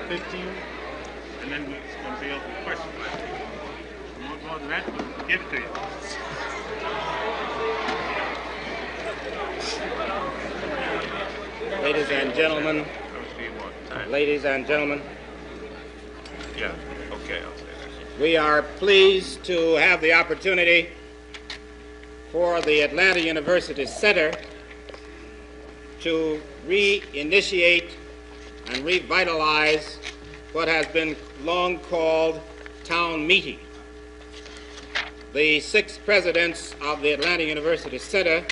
15, and then it's going to be open questions. More than that, we'll give it to you. Ladies and gentlemen, yeah, okay, I'll say that. We are pleased to have the opportunity for the Atlanta University Center to reinitiate and revitalize what has been long called town meeting. The 6 presidents of the Atlanta University Center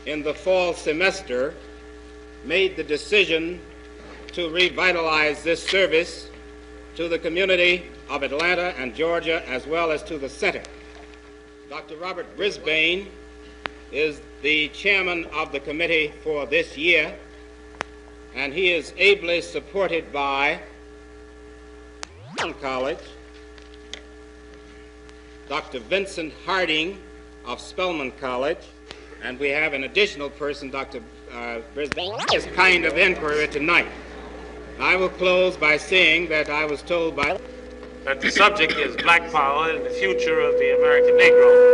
in the fall semester made the decision to revitalize this service to the community of Atlanta and Georgia, as well as to the center. Dr. Robert Brisbane is the chairman of the committee for this year, and he is ably supported by College, Dr. Vincent Harding of Spelman College, and we have an additional person, Dr. Brisbane, is kind of inquiry tonight. I will close by saying that I was told by that the subject is Black Power and the future of the American Negro.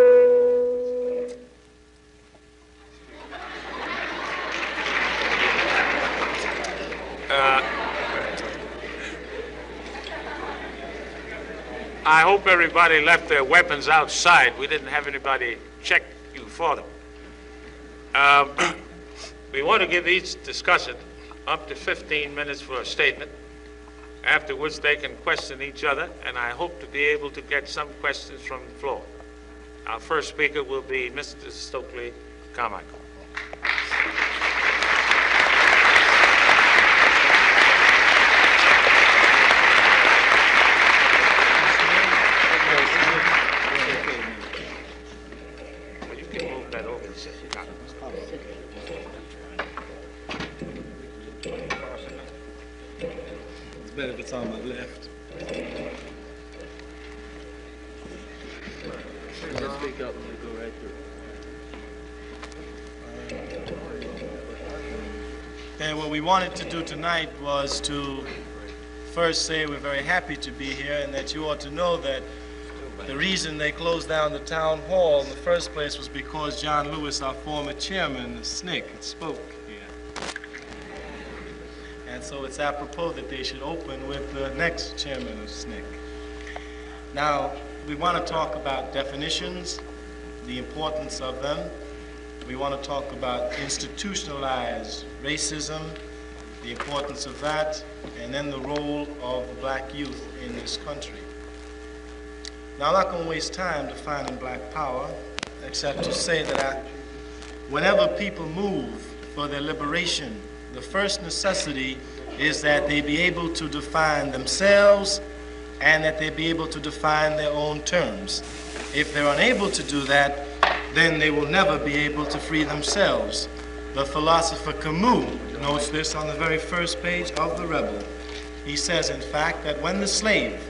I hope everybody left their weapons outside. We didn't have anybody check you for them. We want to give each discussant up to 15 minutes for a statement, after which they can question each other, and I hope to be able to get some questions from the floor. Our first speaker will be Mr. Stokely Carmichael. It's better if it's on my left. Just speak up and we go right through. And what we wanted to do tonight was to first say we're very happy to be here, and that you ought to know that the reason they closed down the town hall in the first place was because John Lewis, our former chairman of SNCC, had spoke here. And so it's apropos that they should open with the next chairman of SNCC. Now, we want to talk about definitions, the importance of them. We want to talk about institutionalized racism, the importance of that, and then the role of the black youth in this country. Now, I'm not going to waste time defining black power, except to say that whenever people move for their liberation, the first necessity is that they be able to define themselves and that they be able to define their own terms. If they're unable to do that, then they will never be able to free themselves. The philosopher Camus notes this on the very first page of The Rebel. He says, in fact, that when the slave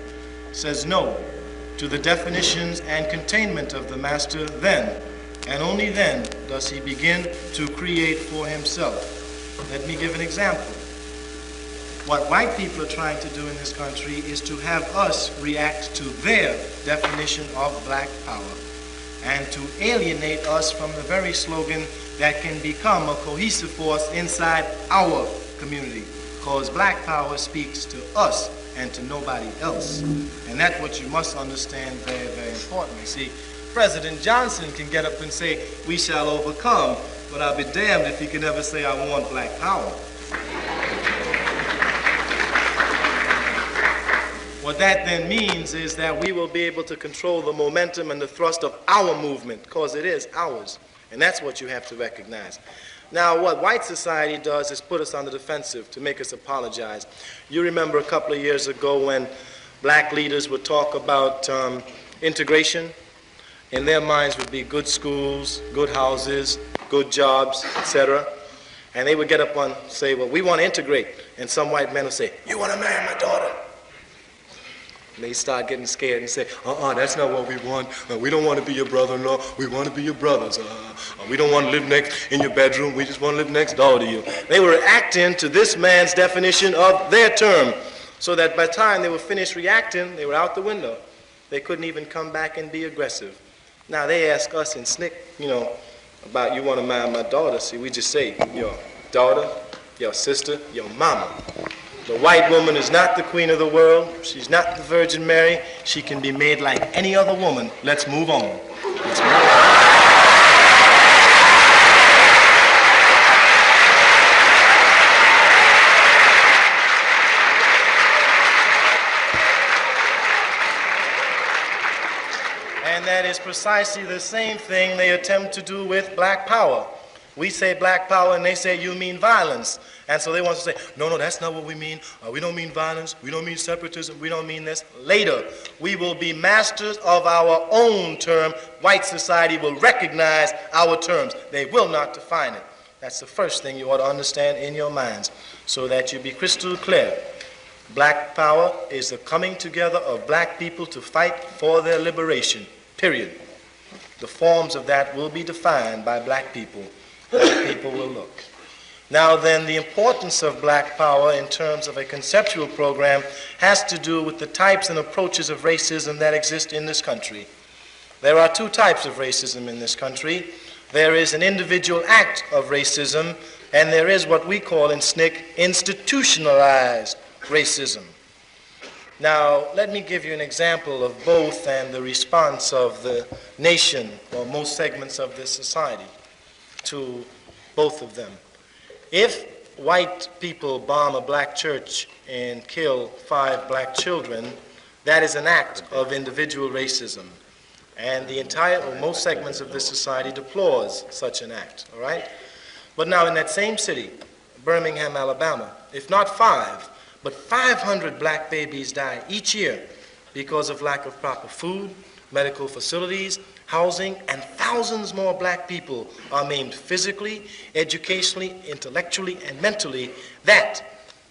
says no to the definitions and containment of the master, then, and only then, does he begin to create for himself. Let me give an example. What white people are trying to do in this country is to have us react to their definition of black power and to alienate us from the very slogan that can become a cohesive force inside our community, because black power speaks to us and to nobody else. And that's what you must understand very, very importantly. See, President Johnson can get up and say, "We shall overcome," but I'll be damned if he can ever say, "I want black power." What that then means is that we will be able to control the momentum and the thrust of our movement, because it is ours. And that's what you have to recognize. Now, what white society does is put us on the defensive to make us apologize. You remember a couple of years ago when black leaders would talk about integration. In their minds would be good schools, good houses, good jobs, etc. And they would get up and say, "Well, we want to integrate." And some white men would say, "You want to marry my daughter?" And they start getting scared and say, that's not what we want. We don't want to be your brother-in-law. We want to be your brothers. We don't want to live next in your bedroom. We just want to live next door to you. They were reacting to this man's definition of their term, so that by the time they were finished reacting, they were out the window. They couldn't even come back and be aggressive. Now they ask us in SNCC, about you want to marry my daughter. See, we just say your daughter, your sister, your mama. The white woman is not the queen of the world. She's not the Virgin Mary. She can be made like any other woman. Let's move on. Let's move on. And that is precisely the same thing they attempt to do with black power. We say black power and they say you mean violence. And so they want to say, no, that's not what we mean. We don't mean violence. We don't mean separatism. We don't mean this. Later, we will be masters of our own term. White society will recognize our terms. They will not define it. That's the first thing you ought to understand in your minds, so that you be crystal clear. Black power is the coming together of black people to fight for their liberation, period. The forms of that will be defined by black people. Black people will look. Now then, the importance of black power in terms of a conceptual program has to do with the types and approaches of racism that exist in this country. There are two types of racism in this country. There is an individual act of racism, and there is what we call in SNCC institutionalized racism. Now, let me give you an example of both and the response of the nation, or most segments of this society, to both of them. If white people bomb a black church and kill 5 black children, that is an act of individual racism. And the entire, or most segments of this society deplores such an act, all right? But now in that same city, Birmingham, Alabama, if not 5, but 500 black babies die each year because of lack of proper food, medical facilities, housing, and thousands more black people are maimed physically, educationally, intellectually, and mentally. That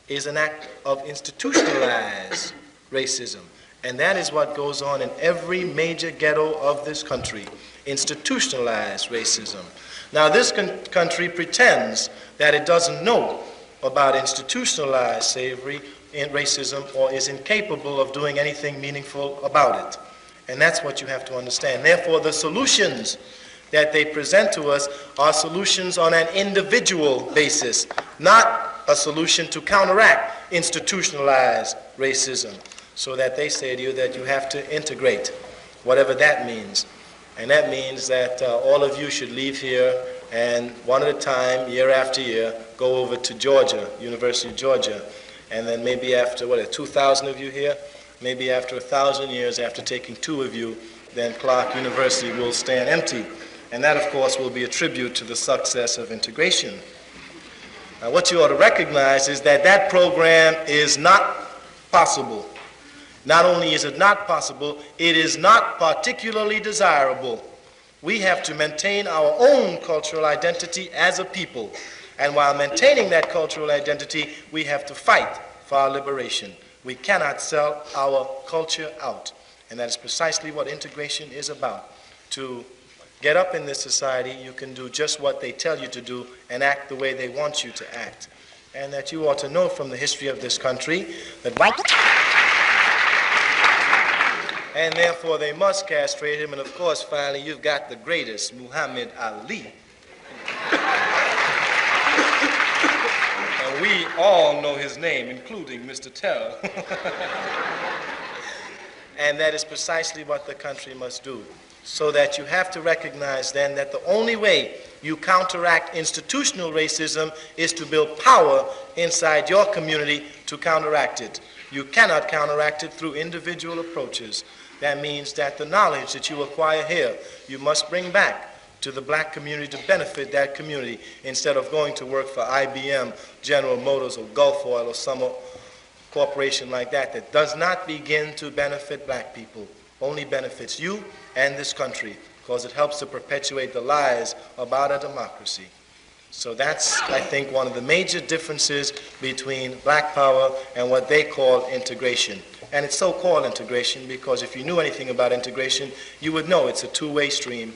is an act of institutionalized racism. And that is what goes on in every major ghetto of this country, institutionalized racism. Now this country pretends that it doesn't know about institutionalized slavery and racism, or is incapable of doing anything meaningful about it. And that's what you have to understand. Therefore, the solutions that they present to us are solutions on an individual basis, not a solution to counteract institutionalized racism. So that they say to you that you have to integrate, whatever that means. And that means that all of you should leave here and one at a time, year after year, go over to Georgia, University of Georgia. And then maybe after, 2,000 of you here? Maybe after 1,000 years, after taking 2 of you, then Clark University will stand empty. And that, of course, will be a tribute to the success of integration. Now, what you ought to recognize is that that program is not possible. Not only is it not possible, it is not particularly desirable. We have to maintain our own cultural identity as a people. And while maintaining that cultural identity, we have to fight for our liberation. We cannot sell our culture out. And that is precisely what integration is about. To get up in this society, you can do just what they tell you to do and act the way they want you to act. And that you ought to know from the history of this country that white... And therefore they must castrate him. And of course, finally, you've got the greatest, Muhammad Ali. And we all know his name, including Mr. Ture. And that is precisely what the country must do. So that you have to recognize then that the only way you counteract institutional racism is to build power inside your community to counteract it. You cannot counteract it through individual approaches. That means that the knowledge that you acquire here, you must bring back to the black community to benefit that community instead of going to work for IBM, General Motors, or Gulf Oil, or some corporation like that that does not begin to benefit black people, only benefits you and this country, because it helps to perpetuate the lies about a democracy. So that's, I think, one of the major differences between black power and what they call integration. And it's so-called integration because if you knew anything about integration, you would know it's a two-way stream.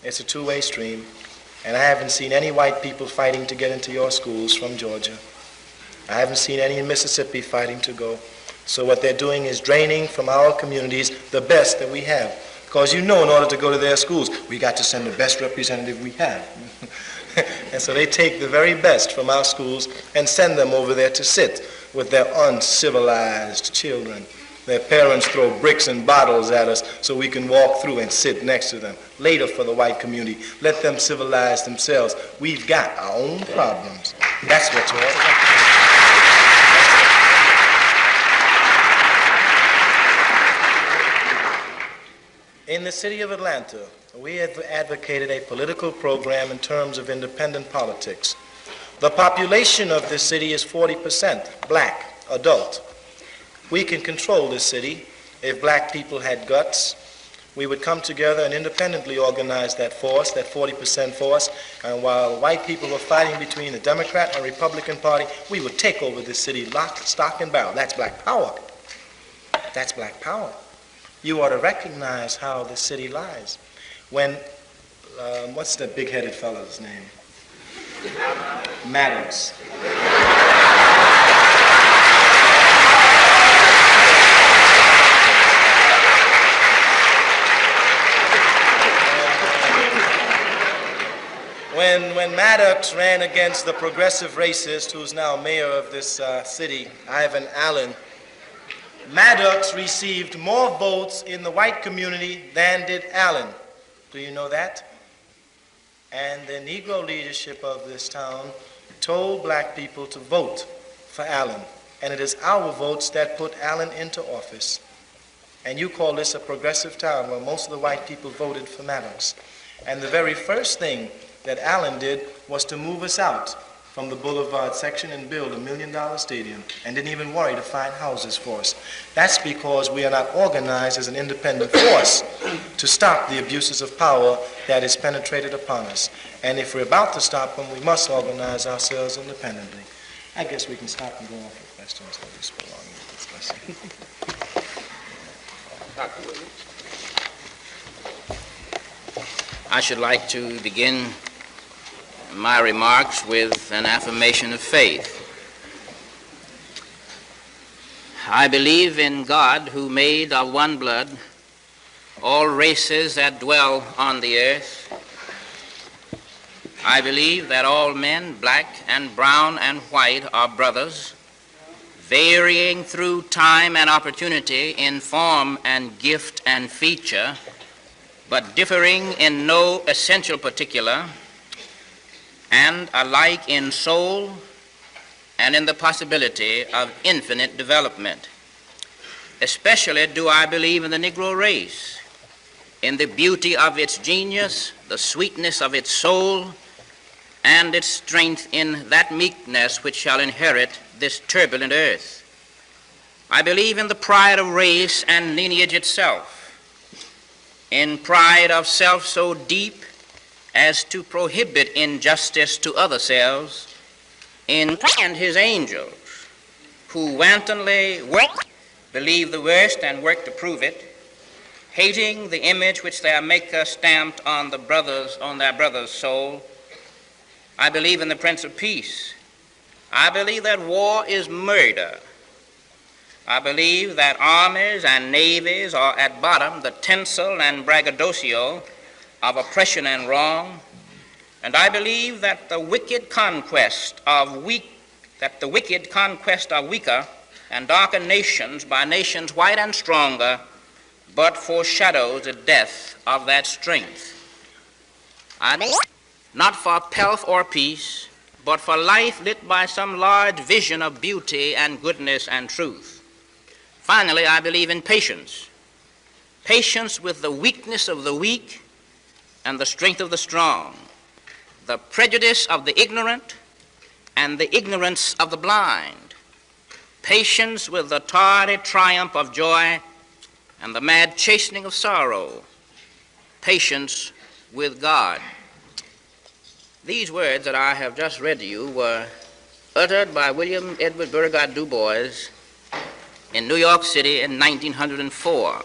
It's a two-way stream. And I haven't seen any white people fighting to get into your schools from Georgia. I haven't seen any in Mississippi fighting to go. So what they're doing is draining from our communities the best that we have. Because you know in order to go to their schools, we got to send the best representative we have. And so they take the very best from our schools and send them over there to sit with their uncivilized children. Their parents throw bricks and bottles at us so we can walk through and sit next to them. Later for the white community, let them civilize themselves. We've got our own problems. That's what you're all about. In the city of Atlanta, we have advocated a political program in terms of independent politics. The population of this city is 40% black, adult. We can control this city. If black people had guts, we would come together and independently organize that force, that 40% force, and while white people were fighting between the Democrat and Republican Party, we would take over this city lock, stock, and barrel. That's black power. That's black power. You ought to recognize how the city lies. When, what's the big-headed fellow's name? Maddox. When Maddox ran against the progressive racist who's now mayor of this city, Ivan Allen, Maddox received more votes in the white community than did Allen. Do you know that? And the Negro leadership of this town told black people to vote for Allen. And it is our votes that put Allen into office. And you call this a progressive town where most of the white people voted for Maddox. And the very first thing that Allen did was to move us out from the Boulevard section and build $1 million stadium and didn't even worry to find houses for us. That's because we are not organized as an independent force to stop the abuses of power that is penetrated upon us. And if we're about to stop them, we must organize ourselves independently. I guess we can stop and go on for questions. I'll just prolong the discussion. I should like to begin my remarks with an affirmation of faith. I believe in God who made of one blood all races that dwell on the earth. I believe that all men, black and brown and white, are brothers, varying through time and opportunity in form and gift and feature, but differing in no essential particular, and alike in soul and in the possibility of infinite development. Especially do I believe in the Negro race, in the beauty of its genius, the sweetness of its soul, and its strength in that meekness which shall inherit this turbulent earth. I believe in the pride of race and lineage itself, in pride of self so deep as to prohibit injustice to other selves, and his angels, who wantonly believe the worst and work to prove it, hating the image which their Maker stamped on their brother's soul. I believe in the Prince of Peace. I believe that war is murder. I believe that armies and navies are at bottom the tinsel and braggadocio of oppression and wrong, and I believe that the wicked conquest of weaker and darker nations by nations white and stronger but foreshadows the death of that strength. Not for pelf or peace, but for life lit by some large vision of beauty and goodness and truth. Finally, I believe in patience. Patience with the weakness of the weak and the strength of the strong, the prejudice of the ignorant and the ignorance of the blind, patience with the tardy triumph of joy and the mad chastening of sorrow, patience with God. These words that I have just read to you were uttered by William Edward Beauregard Du Bois in New York City in 1904.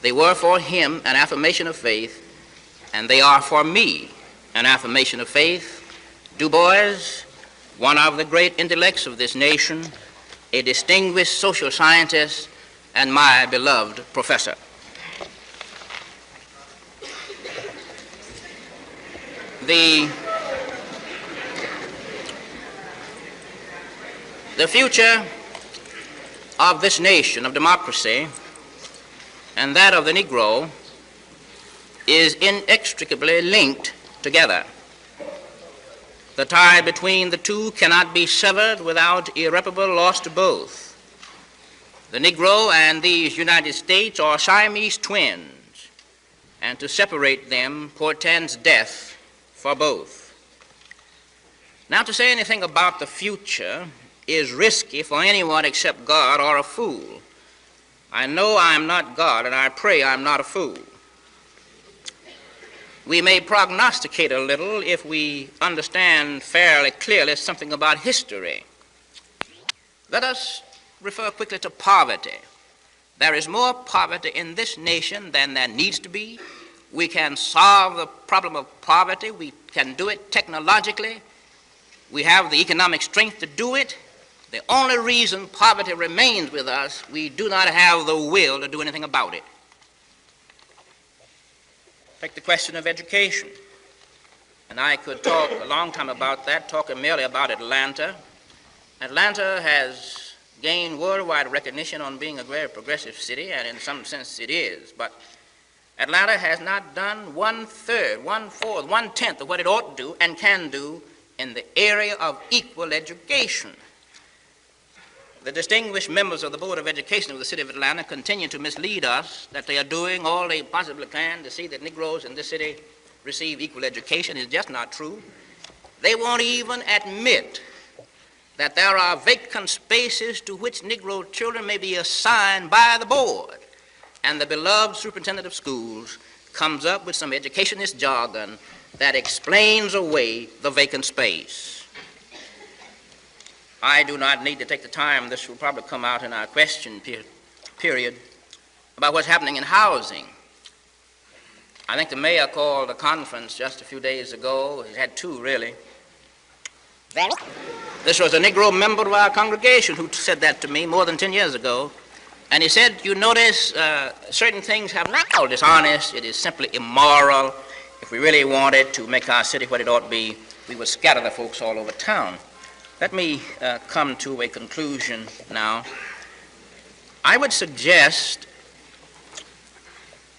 They were for him an affirmation of faith, and they are for me an affirmation of faith. Du Bois, one of the great intellects of this nation, a distinguished social scientist, and my beloved professor. The future of this nation of democracy and that of the Negro is inextricably linked together. The tie between the two cannot be severed without irreparable loss to both. The Negro and these United States are Siamese twins, and to separate them portends death for both. Now, to say anything about the future is risky for anyone except God or a fool. I know I'm not God, and I pray I'm not a fool. We may prognosticate a little if we understand fairly clearly something about history. Let us refer quickly to poverty. There is more poverty in this nation than there needs to be. We can solve the problem of poverty. We can do it technologically. We have the economic strength to do it. The only reason poverty remains with us, we do not have the will to do anything about it. Take the question of education. And I could talk a long time about that, talking merely about Atlanta. Atlanta has gained worldwide recognition on being a very progressive city, and in some sense it is. But Atlanta has not done 1/3, 1/4, 1/10 of what it ought to do and can do in the area of equal education. The distinguished members of the Board of Education of the City of Atlanta continue to mislead us that they are doing all they possibly can to see that Negroes in this city receive equal education. It's just not true. They won't even admit that there are vacant spaces to which Negro children may be assigned by the board. And the beloved superintendent of schools comes up with some educationist jargon that explains away the vacant space. I do not need to take the time, this will probably come out in our question period, about what's happening in housing. I think the mayor called a conference just a few days ago. He had two, really. This was a Negro member of our congregation who said that to me more than 10 years ago. And he said, you notice certain things have not been dishonest. It is simply immoral. If we really wanted to make our city what it ought to be, we would scatter the folks all over town. Let me come to a conclusion now. I would suggest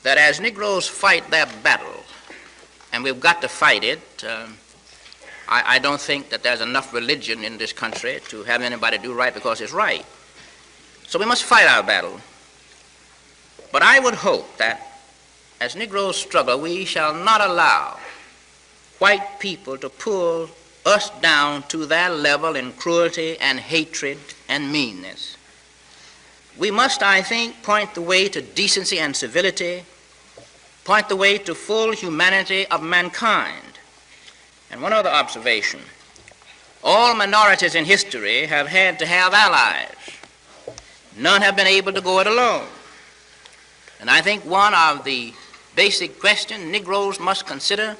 that as Negroes fight their battle, and we've got to fight it, I don't think that there's enough religion in this country to have anybody do right because it's right. So we must fight our battle. But I would hope that as Negroes struggle, we shall not allow white people to pull us down to their level in cruelty and hatred and meanness. We must, I think, point the way to decency and civility, point the way to full humanity of mankind. And one other observation. All minorities in history have had to have allies. None have been able to go it alone. And I think one of the basic questions Negroes must consider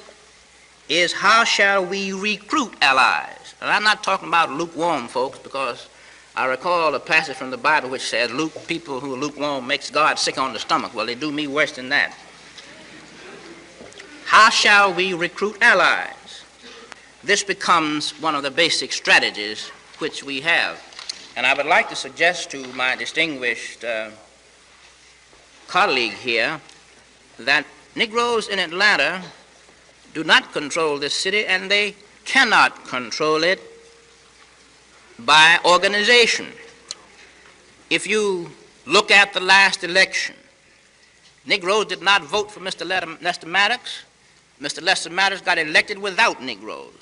is how shall we recruit allies? And I'm not talking about lukewarm folks, because I recall a passage from the Bible which says people who are lukewarm makes God sick on the stomach. Well, they do me worse than that. How shall we recruit allies? This becomes one of the basic strategies which we have. And I would like to suggest to my distinguished colleague here that Negroes in Atlanta do not control this city, and they cannot control it by organization. If you look at the last election, Negroes did not vote for Mr. Lester Maddox. Mr. Lester Maddox got elected without Negroes.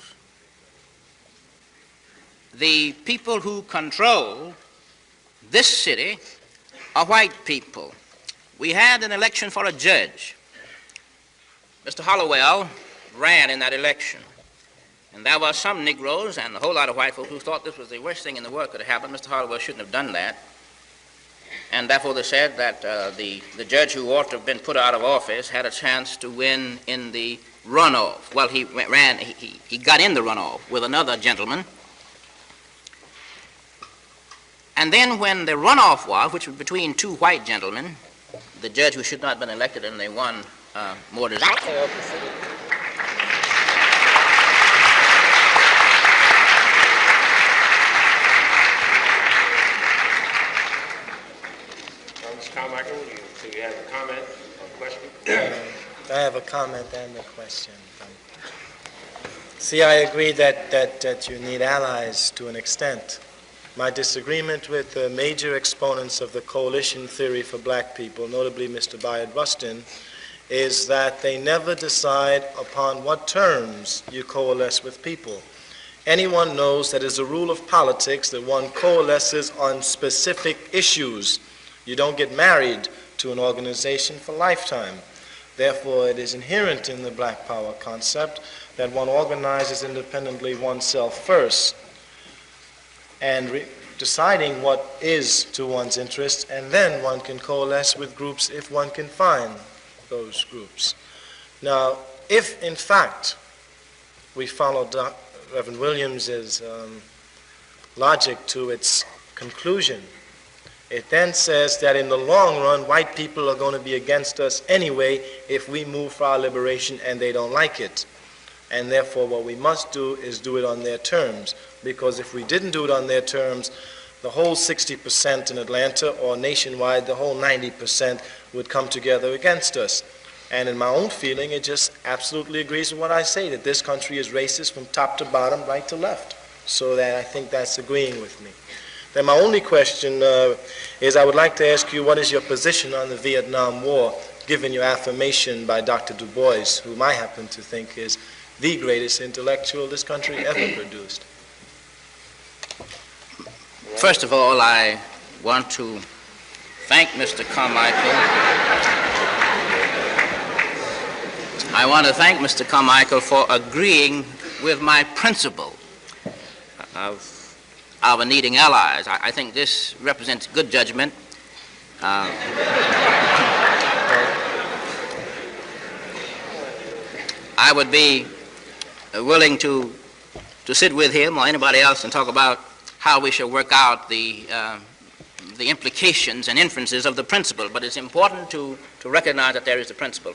The people who control this city are white people. We had an election for a judge. Mr. Hollowell ran in that election. And there were some Negroes and a whole lot of white folks who thought this was the worst thing in the world could have happened. Mr. Hollowell shouldn't have done that. and therefore they said that the judge who ought to have been put out of office had a chance to win in the runoff. Well, he got in the runoff with another gentleman. And then when the runoff was, which was between two white gentlemen, the judge who should not have been elected, and they won more desirable. Mr. Carmichael, do you have a comment or question? I have a comment and a question. See, I agree that you need allies to an extent. My disagreement with the major exponents of the coalition theory for black people, notably Mr. Bayard Rustin, is that they never decide upon what terms you coalesce with people. Anyone knows that as a rule of politics that one coalesces on specific issues. You don't get married to an organization for lifetime. Therefore, it is inherent in the black power concept that one organizes independently oneself first, and deciding what is to one's interest, and then one can coalesce with groups if one can find those groups. Now, if in fact we follow Reverend Williams's logic to its conclusion, it then says that in the long run, white people are going to be against us anyway if we move for our liberation and they don't like it. And therefore, what we must do is do it on their terms. Because if we didn't do it on their terms, the whole 60% in Atlanta or nationwide, the whole 90% would come together against us. And in my own feeling, it just absolutely agrees with what I say, that this country is racist from top to bottom, right to left. So that I think that's agreeing with me. Then my only question is I would like to ask you, what is your position on the Vietnam War, given your affirmation by Dr. Du Bois, whom I happen to think is the greatest intellectual this country ever produced? First of all, I want to thank Mr. Carmichael. I want to thank Mr. Carmichael for agreeing with my principle of our needing allies. I think this represents good judgment. I would be willing to sit with him or anybody else and talk about how we shall work out the implications and inferences of the principle, but it's important to recognize that there is the principle.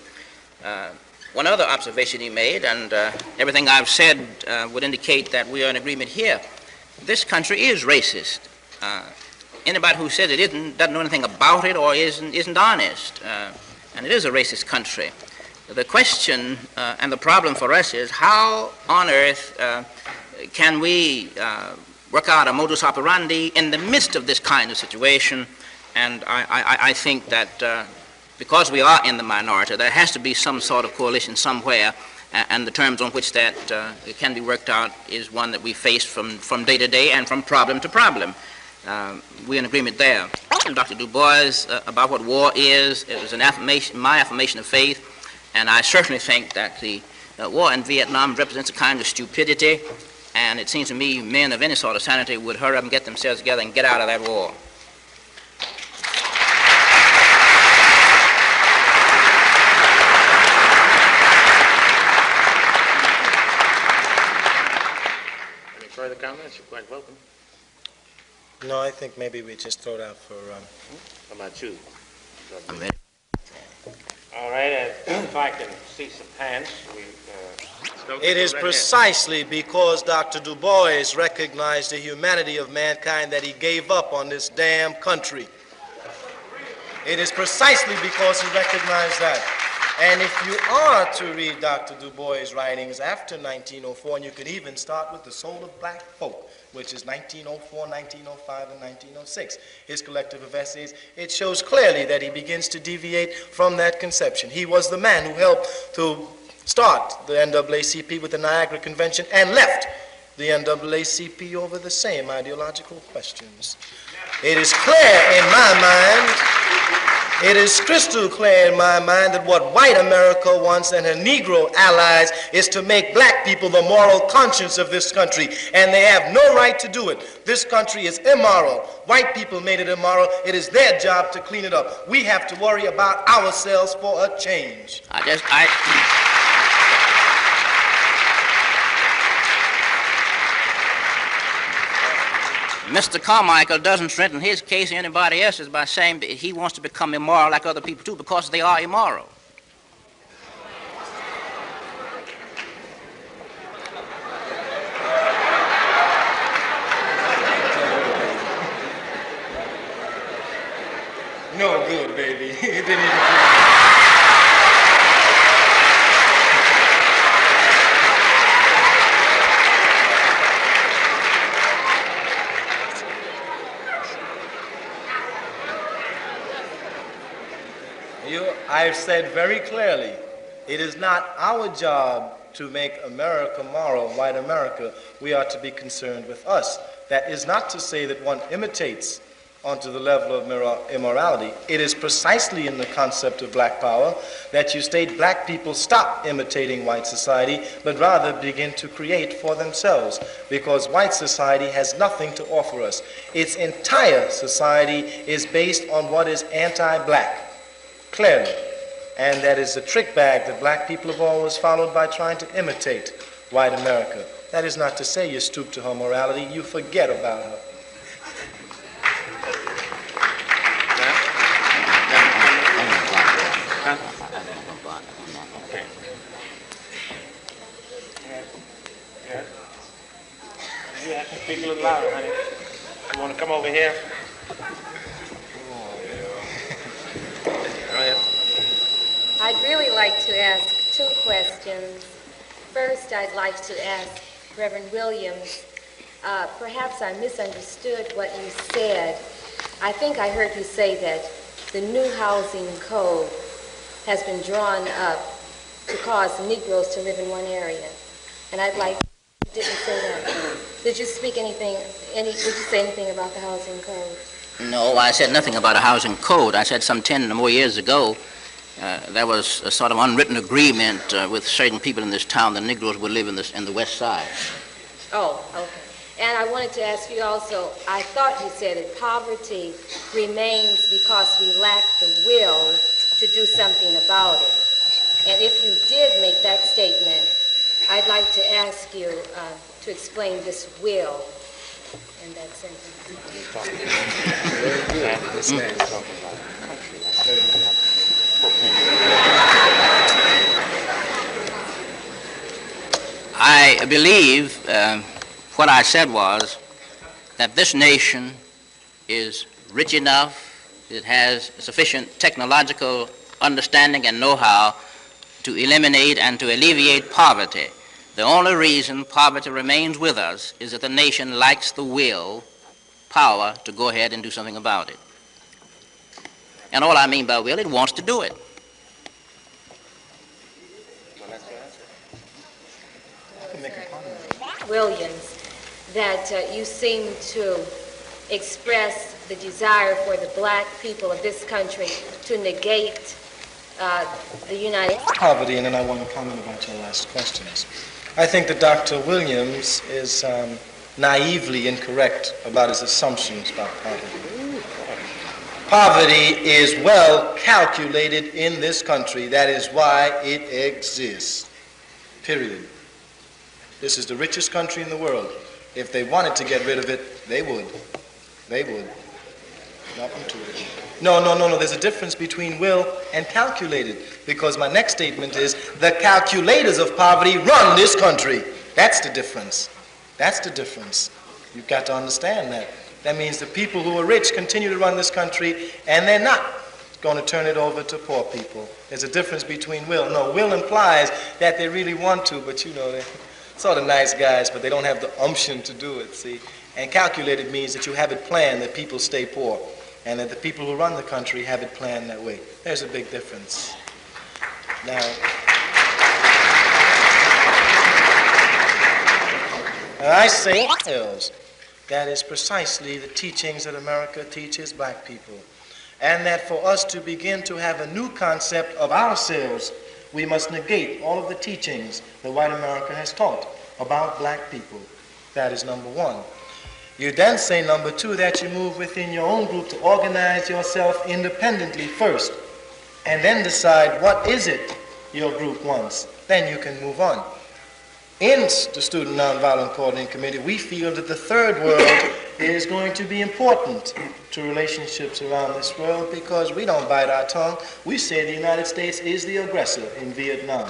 One other observation he made, and everything I've said would indicate that we are in agreement here. This country is racist. Anybody who says it isn't doesn't know anything about it or isn't honest. And it is a racist country. The question and the problem for us is how on earth can we work out a modus operandi in the midst of this kind of situation? And I think that because we are in the minority, there has to be some sort of coalition somewhere, and the terms on which that can be worked out is one that we face from day to day and from problem to problem. We're in agreement there. Dr. Du Bois about what war is, it was an affirmation, my affirmation of faith, and I certainly think that the war in Vietnam represents a kind of stupidity, and it seems to me men of any sort of sanity would hurry up and get themselves together and get out of that war. Any further comments? You're quite welcome. No, I think maybe we just throw it out for... How about you? I'm ready. All right, if I can see some hands, It is precisely because Dr. Du Bois recognized the humanity of mankind that he gave up on this damn country. It is precisely because he recognized that. And if you are to read Dr. Du Bois' writings after 1904, and you could even start with The Soul of Black Folk, which is 1904, 1905, and 1906, his collective of essays, it shows clearly that he begins to deviate from that conception. He was the man who helped to start the NAACP with the Niagara Convention and left the NAACP over the same ideological questions. It is clear in my mind It is crystal clear in my mind that what white America wants and her Negro allies is to make black people the moral conscience of this country, and they have no right to do it. This country is immoral. White people made it immoral. It is their job to clean it up. We have to worry about ourselves for a change. Mr. Carmichael doesn't strengthen his case or anybody else's by saying that he wants to become immoral like other people too, because they are immoral. No good, baby. It didn't even I've said very clearly, it is not our job to make America moral, white America. We are to be concerned with us. That is not to say that one imitates onto the level of immorality. It is precisely in the concept of black power that you state black people stop imitating white society, but rather begin to create for themselves, because white society has nothing to offer us. Its entire society is based on what is anti-black. Clearly. And that is the trick bag that black people have always followed by trying to imitate white America. That is not to say you stoop to her morality, you forget about her. You have to speak a little louder, honey. You want to come over here? I'd really like to ask two questions. First, I'd like to ask Reverend Williams, perhaps I misunderstood what you said. I think I heard you say that the new housing code has been drawn up to cause Negroes to live in one area. And I'd like, you didn't say that. Did you speak anything, did you say anything about the housing code? No, I said nothing about a housing code. I said some 10 or more years ago, there was a sort of unwritten agreement with certain people in this town that Negroes would live in the West Side. Oh, okay. And I wanted to ask you also, I thought you said that poverty remains because we lack the will to do something about it. And if you did make that statement, I'd like to ask you to explain this will in that sentence. I believe what I said was that this nation is rich enough, it has sufficient technological understanding and know-how to eliminate and to alleviate poverty. The only reason poverty remains with us is that the nation lacks the will, power to go ahead and do something about it. And all I mean by will, it wants to do it. Williams, that you seem to express the desire for the black people of this country to negate the United States. Poverty, and then I want to comment about your last questions. I think that Dr. Williams is naively incorrect about his assumptions about poverty. Poverty is well calculated in this country. That is why it exists. Period. This is the richest country in the world. If they wanted to get rid of it, they would. They would. Nothing to it. No. There's a difference between will and calculated, because my next statement is the calculators of poverty run this country. That's the difference. That's the difference. You've got to understand that. That means the people who are rich continue to run this country, and they're not going to turn it over to poor people. There's a difference between will. No, will implies that they really want to, but you know, they're sort of nice guys, but they don't have the umption to do it, see? And calculated means that you have it planned that people stay poor, and that the people who run the country have it planned that way. There's a big difference. Now, I say that is precisely the teachings that America teaches black people. and that for us to begin to have a new concept of ourselves, we must negate all of the teachings that white America has taught about black people. That is number one. You then say, number two, that you move within your own group to organize yourself independently first, and then decide what is it your group wants. Then you can move on. In the Student Nonviolent Coordinating Committee, we feel that the third world is going to be important to relationships around this world, because we don't bite our tongue. We say the United States is the aggressor in Vietnam,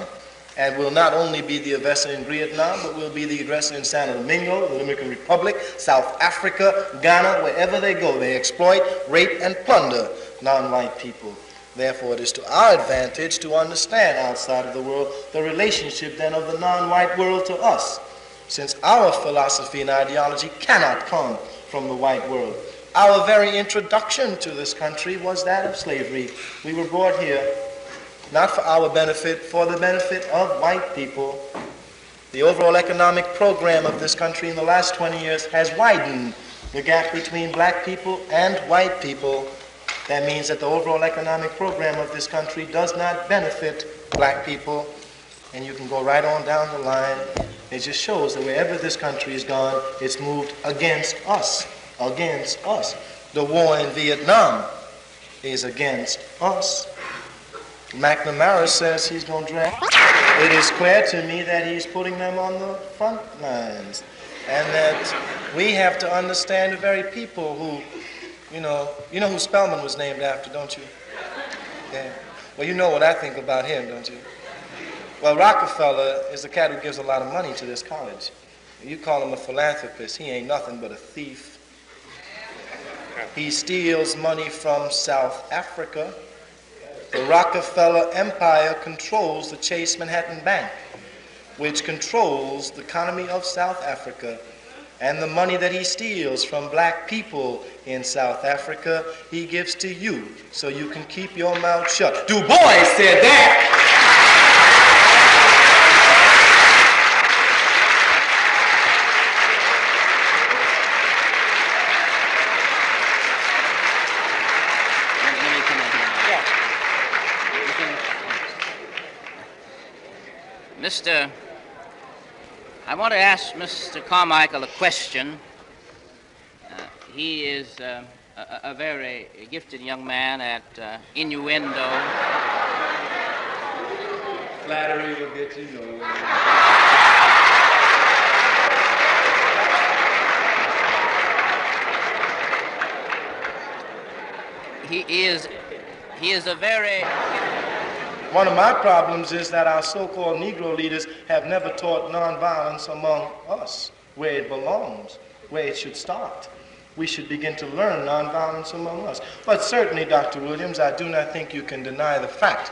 and will not only be the aggressor in Vietnam, but will be the aggressor in Santo Domingo, the Dominican Republic, South Africa, Ghana, wherever they go. They exploit, rape, and plunder non-white people. Therefore, it is to our advantage to understand outside of the world the relationship then of the non-white world to us, since our philosophy and ideology cannot come from the white world. Our very introduction to this country was that of slavery. We were brought here not for our benefit, for the benefit of white people. The overall economic program of this country in the last 20 years has widened the gap between black people and white people. That means that the overall economic program of this country does not benefit black people. And you can go right on down the line. It just shows that wherever this country has gone, it's moved against us, against us. The war in Vietnam is against us. McNamara says he's going to draft. It is clear to me that he's putting them on the front lines, and that we have to understand the very people who, you know who Spelman was named after, don't you? Yeah. Well, you know what I think about him, don't you? Well, Rockefeller is the cat who gives a lot of money to this college. You call him a philanthropist. He ain't nothing but a thief. He steals money from South Africa. The Rockefeller Empire controls the Chase Manhattan Bank, which controls the economy of South Africa. And the money that he steals from black people in South Africa, he gives to you, so you can keep your mouth shut. Du Bois said that! I want to ask Mr. Carmichael a question. He is a very gifted young man at innuendo. Flattery will get you nowhere. He is a very... One of my problems is that our so-called Negro leaders have never taught nonviolence among us, where it belongs, where it should start. We should begin to learn nonviolence among us. But certainly, Dr. Williams, I do not think you can deny the fact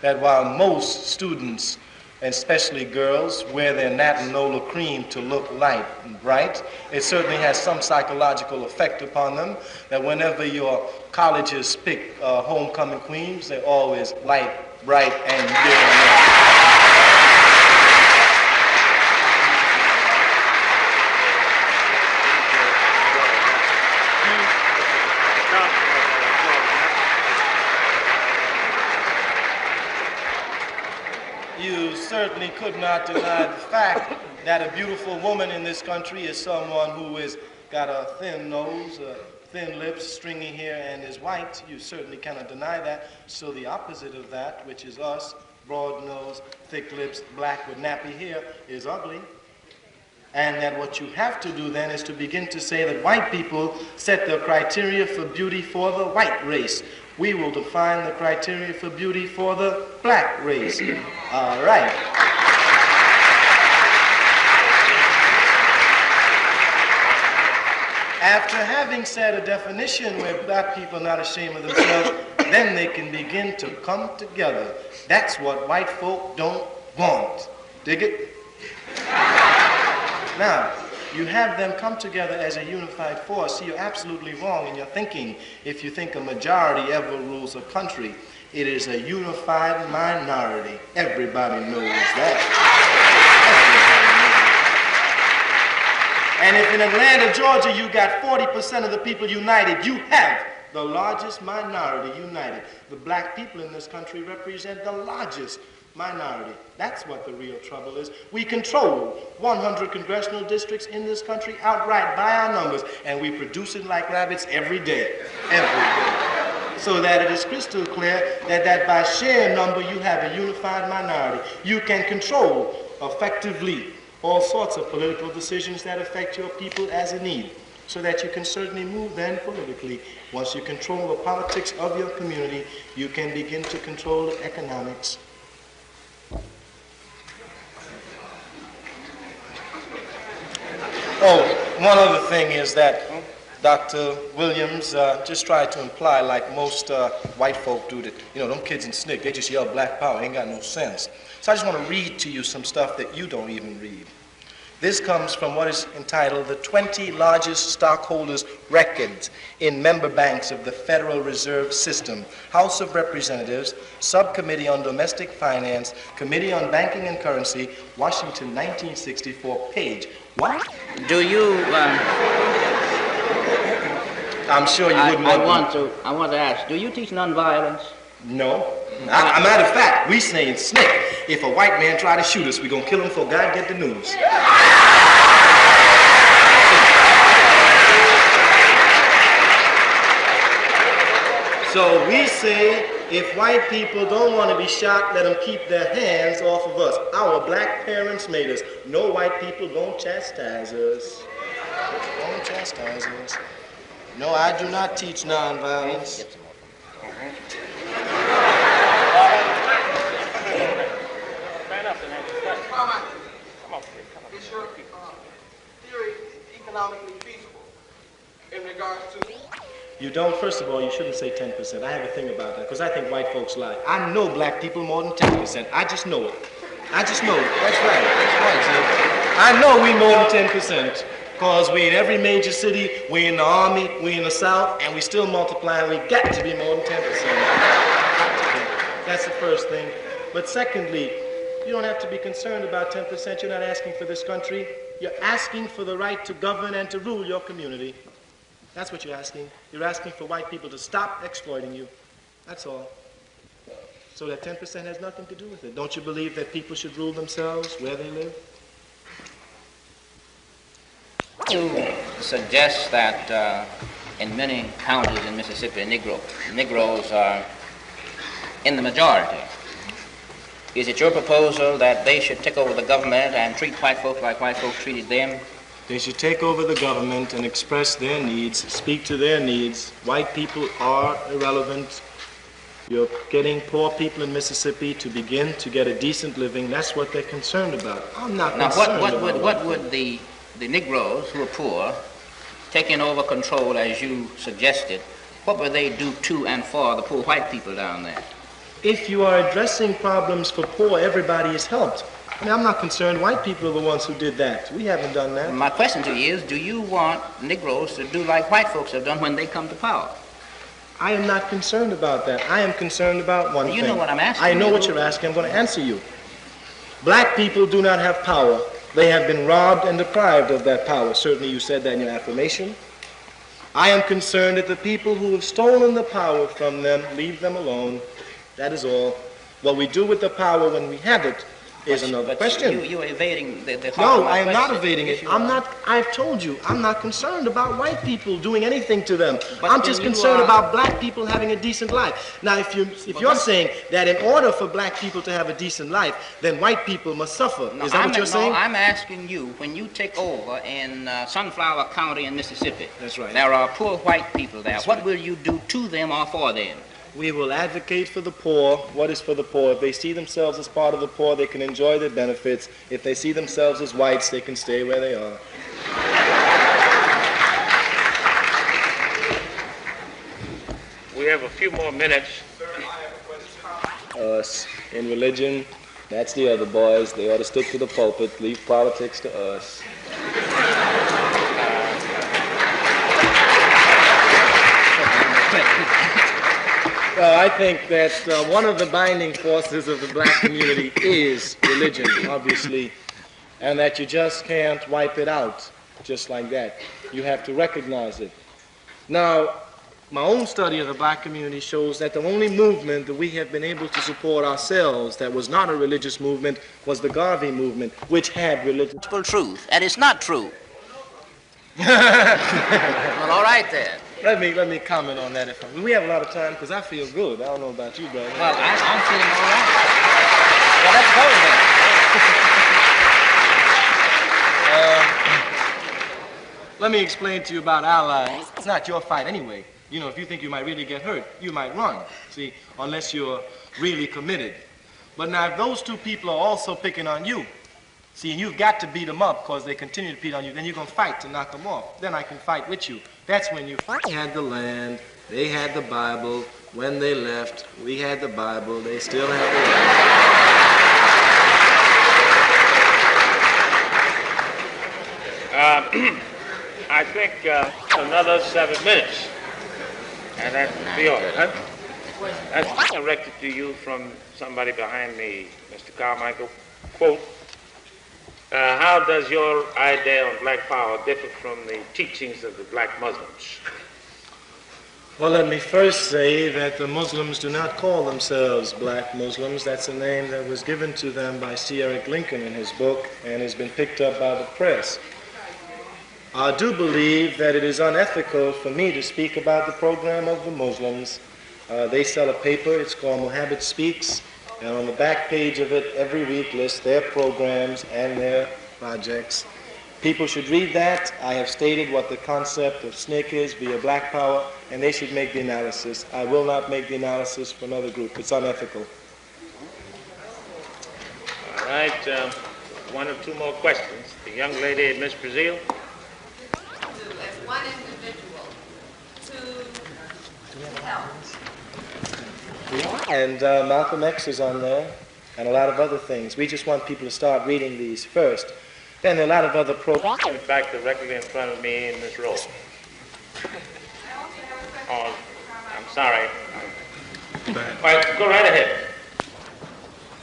that while most students, and especially girls, wear their Nat and Nola cream to look light and bright, it certainly has some psychological effect upon them, that whenever your colleges pick homecoming queens, they're always light, bright, and You certainly could not deny the fact that a beautiful woman in this country is someone who has got a thin nose, thin lips, stringy hair, and is white. You certainly cannot deny that. So the opposite of that, which is us, broad nose, thick lips, black with nappy hair, is ugly. And that what you have to do then is to begin to say that white people set the criteria for beauty for the white race. We will define the criteria for beauty for the black race. All right. After having said a definition where black people are not ashamed of themselves, then they can begin to come together. That's what white folk don't want. Dig it? Now, you have them come together as a unified force. See, you're absolutely wrong in your thinking if you think a majority ever rules a country. It is a unified minority. Everybody knows that. And if in Atlanta, Georgia, you got 40% of the people united, you have the largest minority united. The black people in this country represent the largest minority. That's what the real trouble is. We control 100 congressional districts in this country outright by our numbers, and we produce it like rabbits every day. Every day. So that it is crystal clear that by sheer number you have a unified minority. You can control effectively all sorts of political decisions that affect your people as a need, so that you can certainly move then politically. Once you control the politics of your community, you can begin to control the economics. Oh, one other thing is that Dr. Williams just tried to imply, like most white folk do, that, you know, them kids in SNCC, they just yell black power, ain't got no sense. So I just want to read to you some stuff that you don't even read. This comes from what is entitled the 20 largest stockholders' records in member banks of the Federal Reserve System, House of Representatives, Subcommittee on Domestic Finance, Committee on Banking and Currency, Washington, 1964, page. What? Do you, I'm sure you wouldn't want I want to ask, do you teach nonviolence? No. A matter of fact, we say in SNCC, if a white man try to shoot us, we're going to kill him before God get the news. So we say, if white people don't want to be shot, let them keep their hands off of us. Our black parents made us. No white people don't chastise us. Don't chastise us. No, I do not teach nonviolence. Is your theory economically feasible in regards to... You don't, first of all, you shouldn't say 10%. I have a thing about that, because I think white folks lie. I know black people more than 10%. I just know it. I just know it. That's right. That's right. I know we more than 10%, because we in every major city, we in the Army, we in the South, and we still multiply, and we got to be more than 10%. That's the first thing. But secondly, you don't have to be concerned about 10%. You're not asking for this country. You're asking for the right to govern and to rule your community. That's what you're asking. You're asking for white people to stop exploiting you. That's all. So that 10% has nothing to do with it. Don't you believe that people should rule themselves where they live? To suggest that in many counties in Mississippi, Negroes are in the majority. Is it your proposal that they should take over the government and treat white folks like white folks treated them? They should take over the government and express their needs, speak to their needs. White people are irrelevant. You're getting poor people in Mississippi to begin to get a decent living. That's what they're concerned about. I'm not concerned about what would the Negroes who are poor, taking over control as you suggested, what would they do to and for the poor white people down there? If you are addressing problems for poor, everybody is helped. I mean, I'm not concerned. White people are the ones who did that. We haven't done that. My question to you is, do you want Negroes to do like white folks have done when they come to power? I am not concerned about that. I am concerned about one thing. You know what I'm asking. I know what you're asking. I'm going to answer you. Black people do not have power. They have been robbed and deprived of that power. Certainly you said that in your affirmation. I am concerned that the people who have stolen the power from them, leave them alone. That is all. What we do with the power when we have it is another question. You're evading the No, I am not evading it. I've told you, I'm not concerned about white people doing anything to them. I'm just concerned about black people having a decent life. Now, if you're saying that in order for black people to have a decent life, then white people must suffer. Is that what you're saying? No, I'm asking you, when you take over in Sunflower County in Mississippi, that's right. There are poor white people there. What will you do to them or for them? We will advocate for the poor. What is for the poor? If they see themselves as part of the poor, they can enjoy their benefits. If they see themselves as whites, they can stay where they are. We have a few more minutes. Us. In religion, that's the other boys. They ought to stick to the pulpit, leave politics to us. Well, I think that one of the binding forces of the black community is religion, obviously, and that you just can't wipe it out just like that. You have to recognize it. Now, My own study of the black community shows that the only movement that we have been able to support ourselves that was not a religious movement was the Garvey movement, which had religious truth, and it's not true. Well, all right then. Let me comment on that. We have a lot of time because I feel good. I don't know about you, brother. Well, I'm feeling all right. Well, let's go then. Let me explain to you about allies. It's not your fight anyway. You know, if you think you might really get hurt, you might run, see, unless you're really committed. But now, if those two people are also picking on you, see, and you've got to beat them up because they continue to beat on you, then you're going to fight to knock them off. Then I can fight with you. That's when you had the land, they had the Bible. When they left, we had the Bible, they still had the land. I think another 7 minutes, and that'll be all. Huh? That's directed to you from somebody behind me, Mr. Carmichael. Quote, how does your idea on black power differ from the teachings of the black Muslims? Well, let me first say that the Muslims do not call themselves black Muslims. That's a name that was given to them by C. Eric Lincoln in his book and has been picked up by the press. I do believe that it is unethical for me to speak about the program of the Muslims. They sell a paper, it's called Mohammed Speaks, and on the back page of it every week lists their programs and their projects. People should read that. I have stated what the concept of SNCC is via black power, and they should make the analysis. I will not make the analysis for another group. It's unethical. All right, one or two more questions. The young lady, Miss Brazil. As one individual to help. And Malcolm X is on there, and a lot of other things. We just want people to start reading these first. Then there are a lot of other programs. In fact, directly in front of me in this row. Oh, I'm sorry. All right, go right ahead.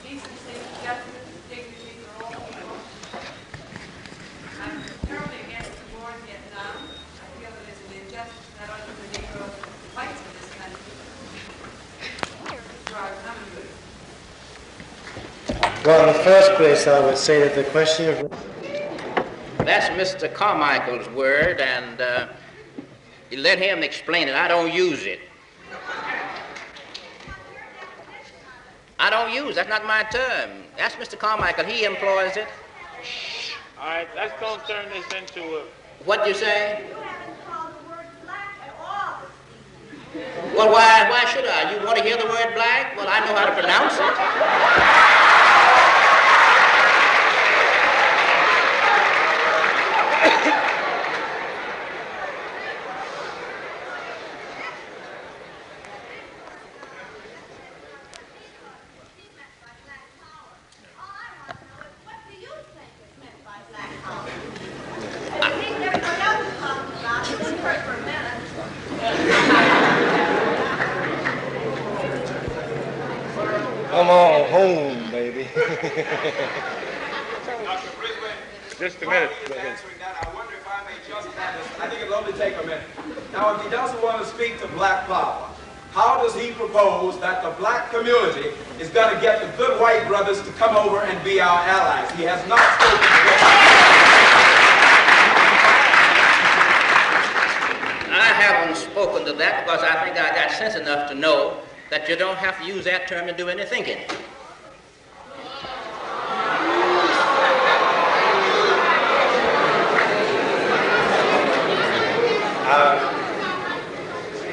Decency, justice, dignity for all people. I'm terribly against the war in Vietnam. I feel that it's an injustice not only to the Negro whites of this country, to our commonwealth. Well, in the first place, I would say that the question of... That's Mr. Carmichael's word, and you let him explain it. I don't use it. I don't use it. That's not my term. That's Mr. Carmichael. He employs it. All right, let's don't turn this into a... What you say? Well, why should I? You want to hear the word black? Well, I know how to pronounce it. Come on home, baby. Just a minute. Answering that, I wonder if I may just add this. I think it'll only take a minute. Now, if he doesn't want to speak to black power, how does he propose that the black community is going to get the good white brothers to come over and be our allies? He has not spoken to them. I haven't spoken to that because I think I got sense enough to know that you don't have to use that term to do any thinking.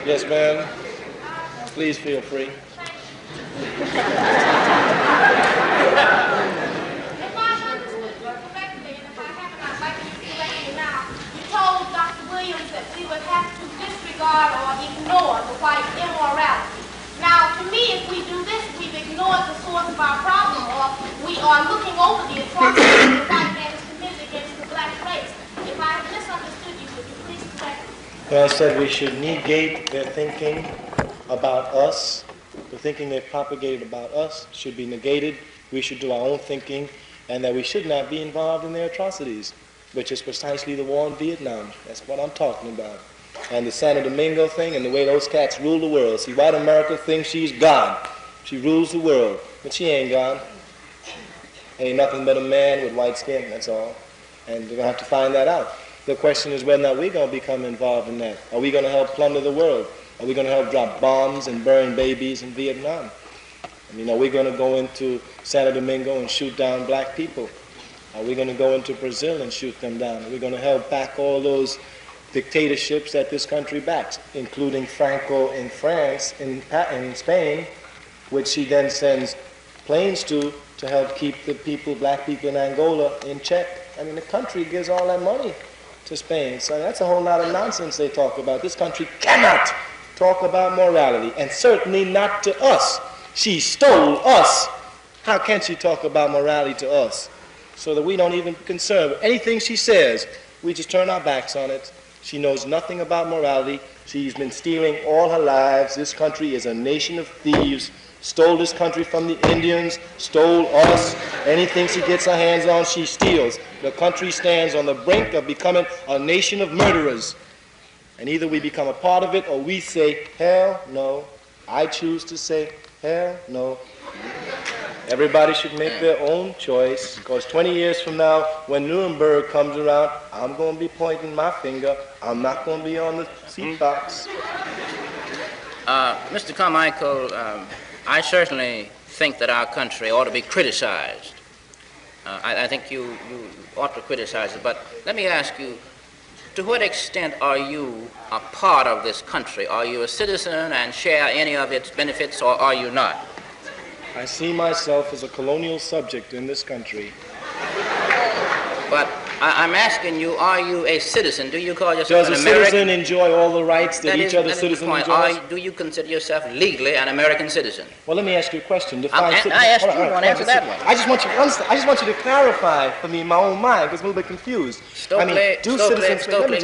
Yes, ma'am. Please feel free. If I understood you correctly, and if I haven't, I'd like to correct you now. You told Dr. Williams that we would have to disregard or ignore the white immorality. Now, to me, if we do this, we've ignored the source of our problem, or we are looking over the atrocities the white man has committed against the black race. If I have misunderstood you, would you please correct me? Well, I said we should negate their thinking about us. The thinking they've propagated about us should be negated. We should do our own thinking, and that we should not be involved in their atrocities, which is precisely the war in Vietnam. That's what I'm talking about. and the Santo Domingo thing and the way those cats rule the world. See, white America thinks she's God. She rules the world, but she ain't God. Ain't nothing but a man with white skin, that's all. And we're going to have to find that out. The question is whether or not we're going to become involved in that. Are we going to help plunder the world? Are we going to help drop bombs and burn babies in Vietnam? I mean, are we going to go into Santo Domingo and shoot down black people? Are we going to go into Brazil and shoot them down? Are we going to help back all those dictatorships that this country backs, including Franco in France, in Spain, which he then sends planes to help keep the people, black people in Angola, in check? I mean, the country gives all that money to Spain. So that's a whole lot of nonsense they talk about. This country cannot talk about morality, and certainly not to us. She stole us. How can she talk about morality to us? So that we don't even concern with anything she says. We just turn our backs on it. She knows nothing about morality. She's been stealing all her lives. This country is a nation of thieves. Stole this country from the Indians, stole us. Anything she gets her hands on, she steals. The country stands on the brink of becoming a nation of murderers. And either we become a part of it or we say, hell no. I choose to say, hell no. Everybody should make their own choice, because 20 years from now, when Nuremberg comes around, I'm going to be pointing my finger. I'm not going to be on the seat box. Mr. Carmichael, I certainly think that our country ought to be criticized. I think you ought to criticize it, but let me ask you, to what extent are you a part of this country? Are you a citizen and share any of its benefits, or are you not? I see myself as a colonial subject in this country. But I'm asking you, are you a citizen? Do you call yourself an American? Does a citizen enjoy all the rights that each other citizen enjoys? Do you consider yourself legally an American citizen? Well, let me ask you a question. I asked you one, answer that one. I just want you to clarify for me in my own mind, because I'm a little bit confused. Stokely,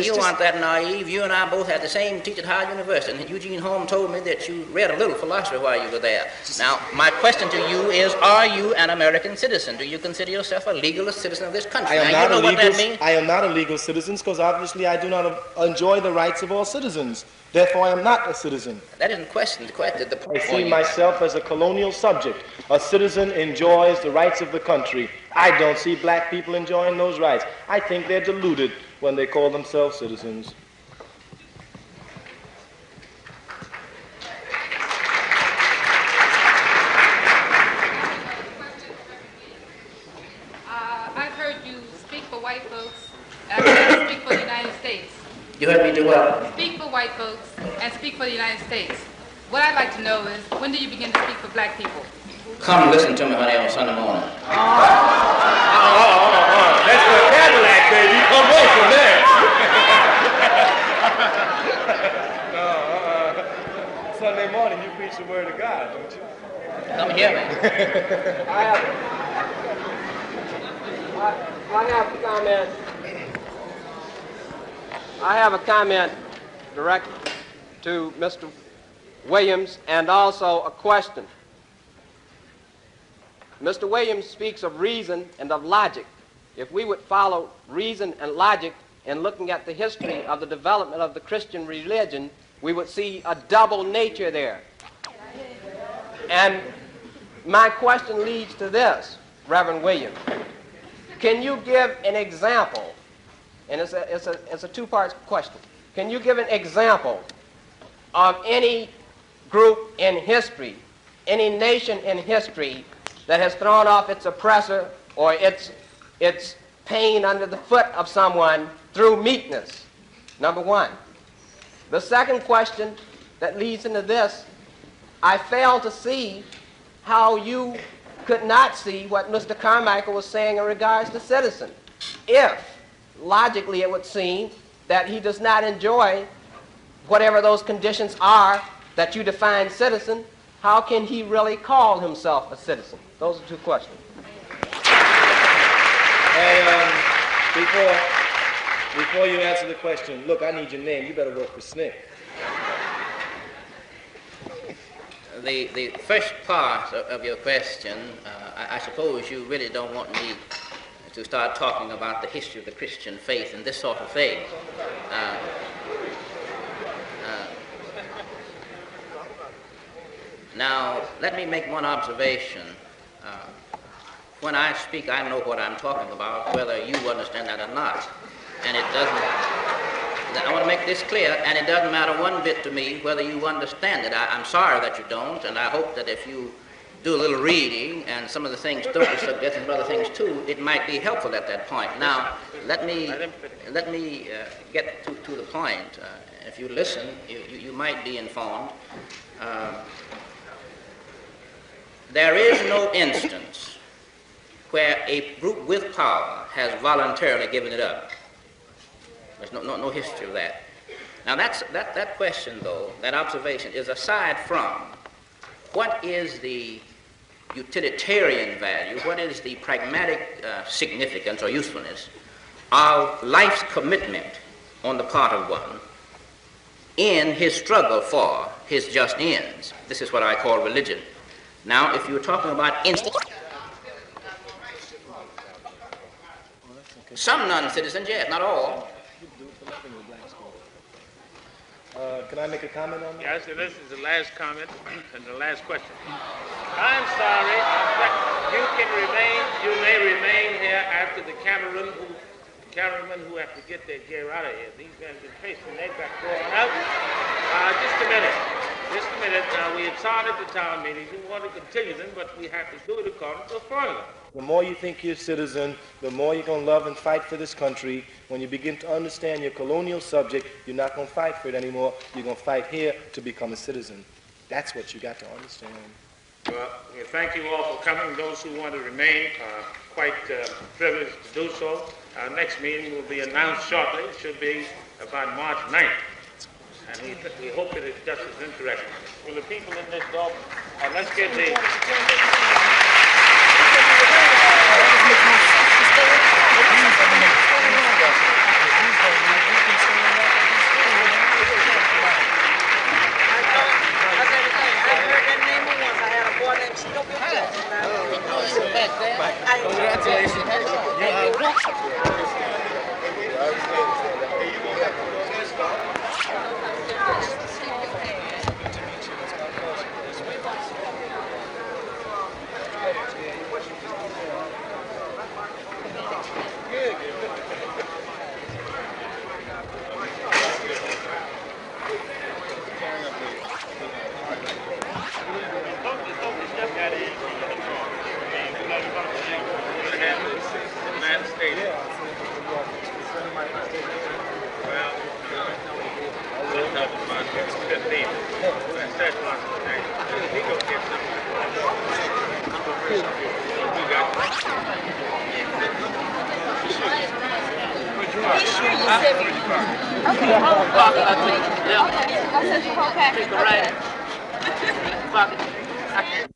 you aren't that naive. You and I both had the same teacher at Howard University, and Eugene Holm told me that you read a little philosophy while you were there. Now, my question to you is, are you an American citizen? Do you consider yourself a legal citizen of this country? I am not a legal citizen, because obviously I do not enjoy the rights of all citizens. Therefore, I am not a citizen. That isn't question. I see myself as a colonial subject. A citizen enjoys the rights of the country. I don't see black people enjoying those rights. I think they're deluded when they call themselves citizens. I've heard you speak for white folks and speak for the United States. You heard me do what? Speak for white folks and speak for the United States. What I'd like to know is, when do you begin to speak for black people? Come listen to me, honey, on Sunday morning. That's the Cadillac, baby. Come on from there. Sunday morning, you preach the word of God, don't you? Come hear me. I have a comment directed to Mr. Williams and also a question. Mr. Williams speaks of reason and of logic. If we would follow reason and logic in looking at the history of the development of the Christian religion, we would see a double nature there. And my question leads to this, Reverend Williams. Can you give an example, and it's a two-part question. Can you give an example of any group in history, any nation in history that has thrown off its oppressor or its pain under the foot of someone through meekness? Number one. The second question that leads into this, I fail to see how you could not see what Mr. Carmichael was saying in regards to citizen. If, logically, it would seem that he does not enjoy whatever those conditions are that you define citizen, how can he really call himself a citizen? Those are two questions. And before you answer the question, look, I need your name. You better work for SNCC. The first part of your question, I suppose you really don't want me to start talking about the history of the Christian faith and this sort of thing. Now, let me make one observation. When I speak, I know what I'm talking about, whether you understand that or not. And it doesn't, I want to make this clear, and it doesn't matter one bit to me whether you understand it. I'm sorry that you don't, and I hope that if you do a little reading and some of the things Stokely suggests and other things too, it might be helpful at that point. Now, let me get to the point. If you listen, you might be informed. There is no instance where a group with power has voluntarily given it up. There's no history of that. Now that question, though, that observation is aside from what is the utilitarian value, what is the pragmatic significance or usefulness of life's commitment on the part of one in his struggle for his just ends. This is what I call religion. Now, if you're talking about some non-citizens, yes, not all. Can I make a comment on that? Yes, and this is the last comment and the last question. I'm sorry, you may remain here after the cameramen who have to get their gear out of here. These men have been patient, they've got to go on out. Just a minute. We had started the town meetings. We want to continue them, but we have to do it according to the formula. The more you think you're a citizen, the more you're going to love and fight for this country. When you begin to understand your colonial subject, you're not going to fight for it anymore. You're going to fight here to become a citizen. That's what you got to understand. Well, we thank you all for coming. Those who want to remain are quite privileged to do so. Our next meeting will be announced shortly. It should be about March 9th. And we hope it is just as interesting. Will the people in this door, let's get the... Okay.